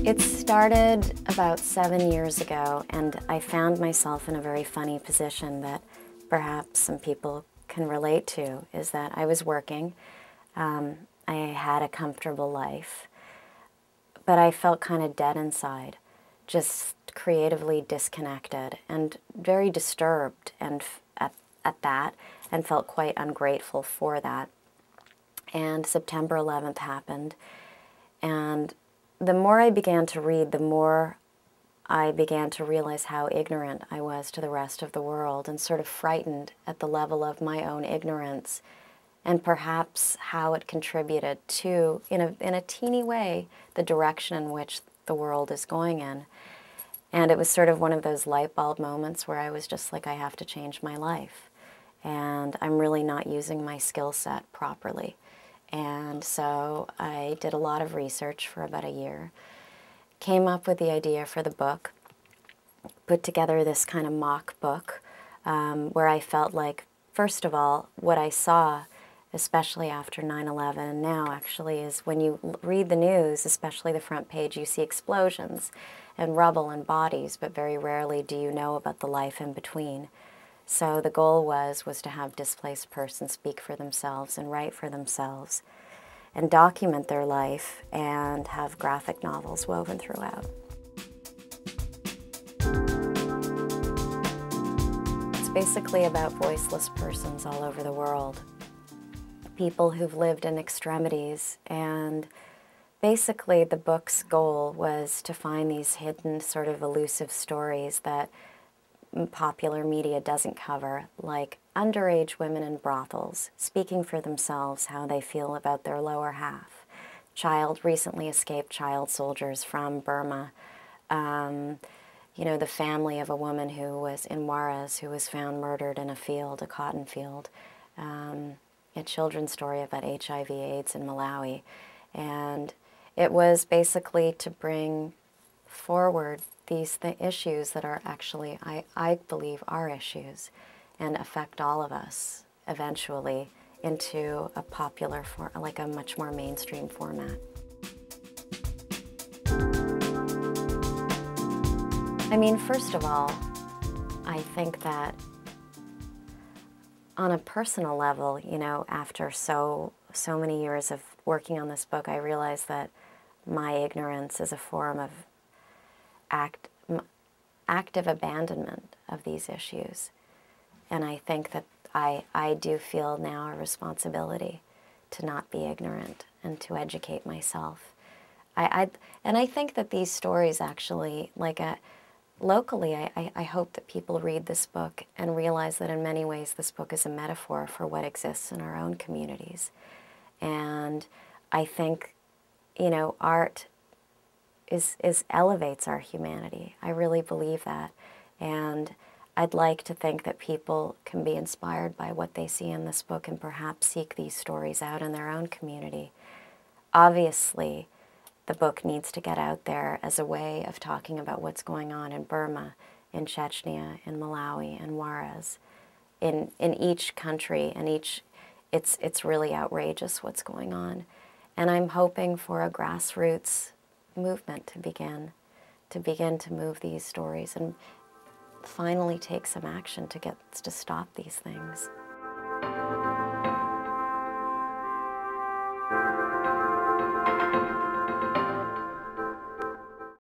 It started about 7 years ago, and I found myself in a very funny position that perhaps some people can relate to, is that I was working, I had a comfortable life, but I felt kind of dead inside, just creatively disconnected and very disturbed and at that, and felt quite ungrateful for that. And September 11th happened, and the more I began to read, the more I began to realize how ignorant I was to the rest of the world, and sort of frightened at the level of my own ignorance, and perhaps how it contributed to, in a teeny way, the direction in which the world is going in. And it was sort of one of those light bulb moments where I was just like, I have to change my life. And I'm really not using my skill set properly. And so I did a lot of research for about a year, came up with the idea for the book, put together this kind of mock book where I felt like, first of all, what I saw, especially after 9/11 and now actually, is when you read the news, especially the front page, you see explosions and rubble and bodies, but very rarely do you know about the life in between. So the goal was to have displaced persons speak for themselves and write for themselves and document their life and have graphic novels woven throughout. It's basically about voiceless persons all over the world, people who've lived in extremities, and basically the book's goal was to find these hidden, sort of elusive stories that popular media doesn't cover, like underage women in brothels speaking for themselves how they feel about their lower half, recently escaped child soldiers from Burma, you know, the family of a woman who was in Juarez who was found murdered in a field, a cotton field, a children's story about HIV/AIDS in Malawi. And it was basically to bring forward these issues that are actually, I believe, are issues and affect all of us eventually into a popular, like a much more mainstream format. I mean, first of all, I think that on a personal level, you know, after so many years of working on this book, I realized that my ignorance is a form of active abandonment of these issues. And I think that I do feel now a responsibility to not be ignorant and to educate myself. And I think that these stories actually, like locally, I hope that people read this book and realize that in many ways this book is a metaphor for what exists in our own communities. And I think, you know, art elevates our humanity. I really believe that. And I'd like to think that people can be inspired by what they see in this book and perhaps seek these stories out in their own community. Obviously, the book needs to get out there as a way of talking about what's going on in Burma, in Chechnya, in Malawi, and Juarez. In each country, and it's really outrageous what's going on. And I'm hoping for a grassroots movement to begin to move these stories and finally take some action to stop these things.